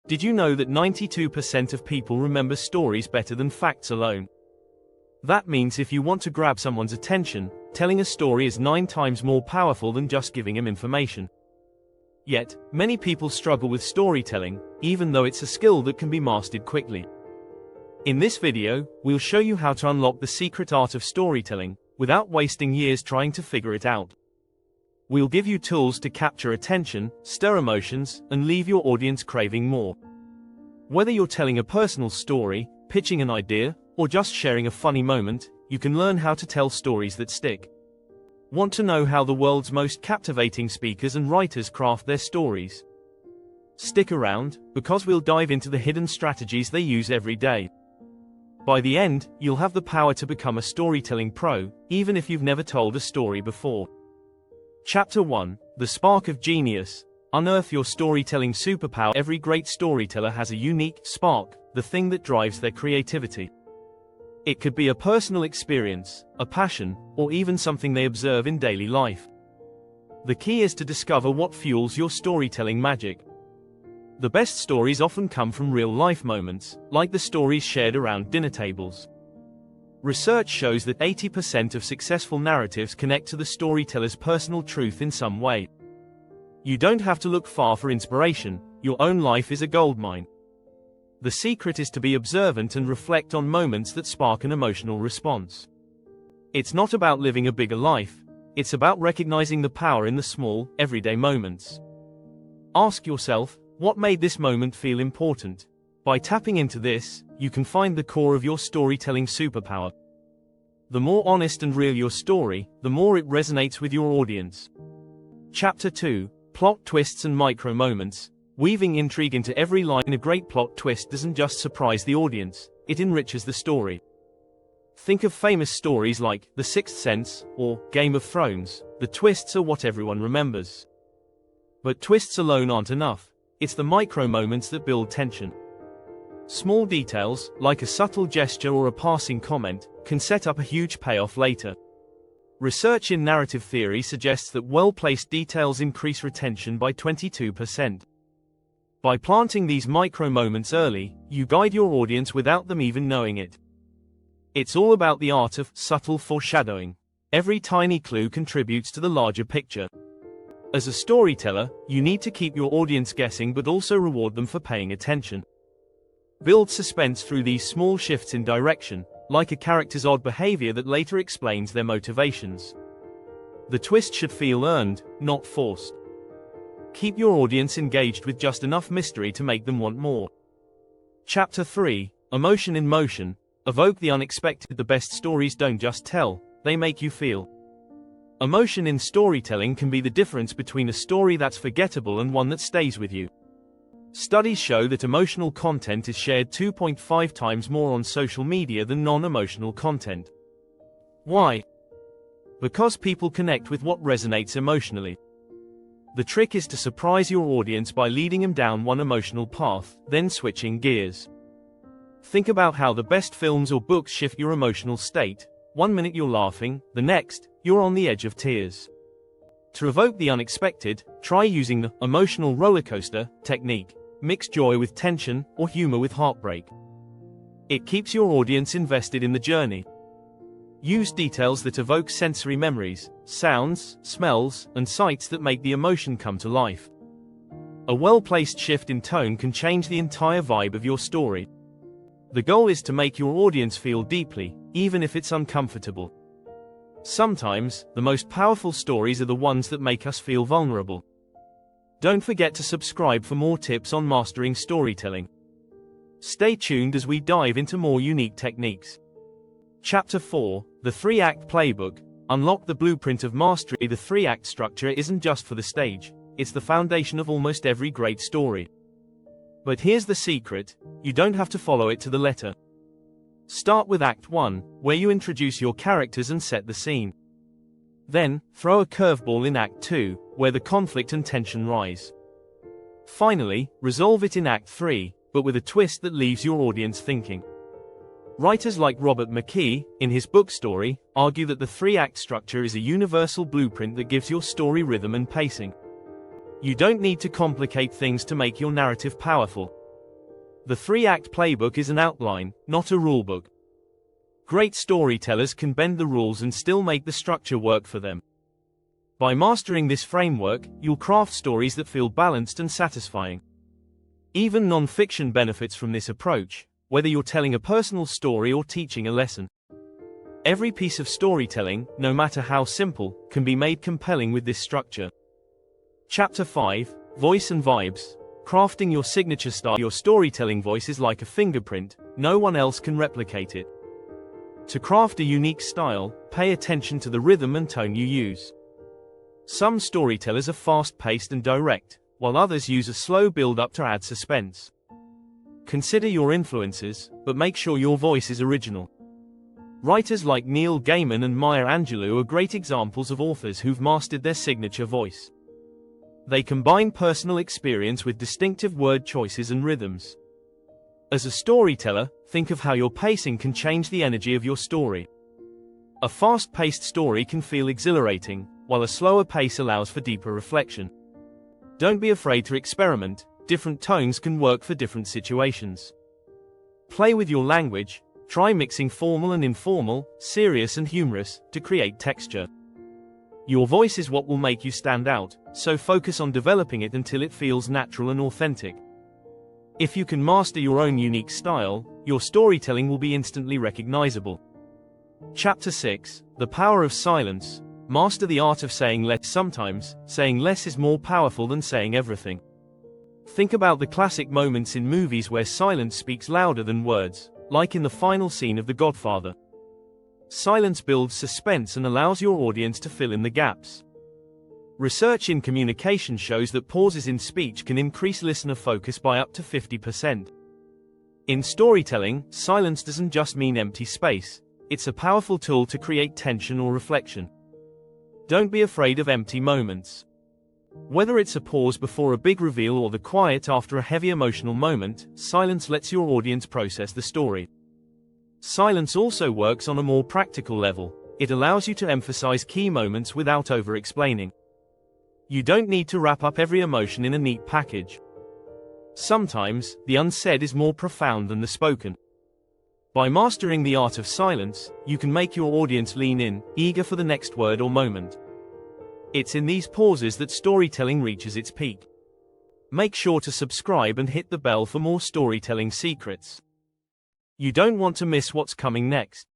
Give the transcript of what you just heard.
Did you know that 92% of people remember stories better than facts alone? That means if you want to grab someone's attention, telling a story is 9 times more powerful than just giving him information. Yet, many people struggle with storytelling, even though it's a skill that can be mastered quickly. In this video, we'll show you how to unlock the secret art of storytelling, without wasting years trying to figure it out. We'll give you tools to capture attention, stir emotions, and leave your audience craving more. Whether you're telling a personal story, pitching an idea, or just sharing a funny moment, you can learn how to tell stories that stick. Want to know how the world's most captivating speakers and writers craft their stories? Stick around, because we'll dive into the hidden strategies they use every day. By the end, you'll have the power to become a storytelling pro, even if you've never told a story before. Chapter 1: The Spark of Genius. Unearth your storytelling superpower. Every great storyteller has a unique spark, the thing that drives their creativity. It could be a personal experience, a passion, or even something they observe in daily life. The key is to discover what fuels your storytelling magic. The best stories often come from real-life moments, like the stories shared around dinner tables. Research shows that 80% of successful narratives connect to the storyteller's personal truth in some way. You don't have to look far for inspiration, your own life is a goldmine. The secret is to be observant and reflect on moments that spark an emotional response. It's not about living a bigger life, it's about recognizing the power in the small, everyday moments. Ask yourself, what made this moment feel important? By tapping into this, you can find the core of your storytelling superpower. The more honest and real your story, the more it resonates with your audience. Chapter 2: Plot Twists and Micro Moments. Weaving intrigue into every line. A great plot twist doesn't just surprise the audience, it enriches the story. Think of famous stories like The Sixth Sense or Game of Thrones. The twists are what everyone remembers. But twists alone aren't enough. It's the micro moments that build tension. Small details, like a subtle gesture or a passing comment, can set up a huge payoff later. Research in narrative theory suggests that well-placed details increase retention by 22%. By planting these micro moments early, you guide your audience without them even knowing it. It's all about the art of subtle foreshadowing. Every tiny clue contributes to the larger picture. As a storyteller, you need to keep your audience guessing but also reward them for paying attention. Build suspense through these small shifts in direction, like a character's odd behavior that later explains their motivations. The twist should feel earned, not forced. Keep your audience engaged with just enough mystery to make them want more. Chapter 3: Emotion in Motion. Evoke the unexpected. The best stories don't just tell, they make you feel. Emotion in storytelling can be the difference between a story that's forgettable and one that stays with you. Studies show that emotional content is shared 2.5 times more on social media than non-emotional content. Why? Because people connect with what resonates emotionally. The trick is to surprise your audience by leading them down one emotional path, then switching gears. Think about how the best films or books shift your emotional state. One minute you're laughing, the next, you're on the edge of tears. To evoke the unexpected, try using the emotional roller coaster technique. Mix joy with tension, or humor with heartbreak. It keeps your audience invested in the journey. Use details that evoke sensory memories, sounds, smells, and sights that make the emotion come to life. A well-placed shift in tone can change the entire vibe of your story. The goal is to make your audience feel deeply, even if it's uncomfortable. Sometimes, the most powerful stories are the ones that make us feel vulnerable. Don't forget to subscribe for more tips on mastering storytelling. Stay tuned as we dive into more unique techniques. Chapter 4: The 3-Act Playbook. Unlock the blueprint of mastery. The 3-act structure isn't just for the stage, it's the foundation of almost every great story. But here's the secret: you don't have to follow it to the letter. Start with Act 1, where you introduce your characters and set the scene. Then, throw a curveball in Act 2, where the conflict and tension rise. Finally, resolve it in Act 3, but with a twist that leaves your audience thinking. Writers like Robert McKee, in his book Story, argue that the 3-act structure is a universal blueprint that gives your story rhythm and pacing. You don't need to complicate things to make your narrative powerful. The three-act playbook is an outline, not a rulebook. Great storytellers can bend the rules and still make the structure work for them. By mastering this framework, you'll craft stories that feel balanced and satisfying. Even non-fiction benefits from this approach, whether you're telling a personal story or teaching a lesson. Every piece of storytelling, no matter how simple, can be made compelling with this structure. Chapter 5, Voice and Vibes. Crafting your signature style. Your storytelling voice is like a fingerprint, no one else can replicate it. To craft a unique style, pay attention to the rhythm and tone you use. Some storytellers are fast-paced and direct, while others use a slow build-up to add suspense. Consider your influences, but make sure your voice is original. Writers like Neil Gaiman and Maya Angelou are great examples of authors who've mastered their signature voice. They combine personal experience with distinctive word choices and rhythms. As a storyteller, think of how your pacing can change the energy of your story. A fast-paced story can feel exhilarating, while a slower pace allows for deeper reflection. Don't be afraid to experiment, different tones can work for different situations. Play with your language, try mixing formal and informal, serious and humorous, to create texture. Your voice is what will make you stand out, so focus on developing it until it feels natural and authentic. If you can master your own unique style, your storytelling will be instantly recognizable. Chapter 6, The Power of Silence. Master the art of saying less. Sometimes, saying less is more powerful than saying everything. Think about the classic moments in movies where silence speaks louder than words, like in the final scene of The Godfather. Silence builds suspense and allows your audience to fill in the gaps. Research in communication shows that pauses in speech can increase listener focus by up to 50%. In storytelling, silence doesn't just mean empty space, it's a powerful tool to create tension or reflection. Don't be afraid of empty moments. Whether it's a pause before a big reveal or the quiet after a heavy emotional moment, silence lets your audience process the story. Silence also works on a more practical level. It allows you to emphasize key moments without over-explaining. You don't need to wrap up every emotion in a neat package. Sometimes, the unsaid is more profound than the spoken. By mastering the art of silence, you can make your audience lean in, eager for the next word or moment. It's in these pauses that storytelling reaches its peak. Make sure to subscribe and hit the bell for more storytelling secrets. You don't want to miss what's coming next.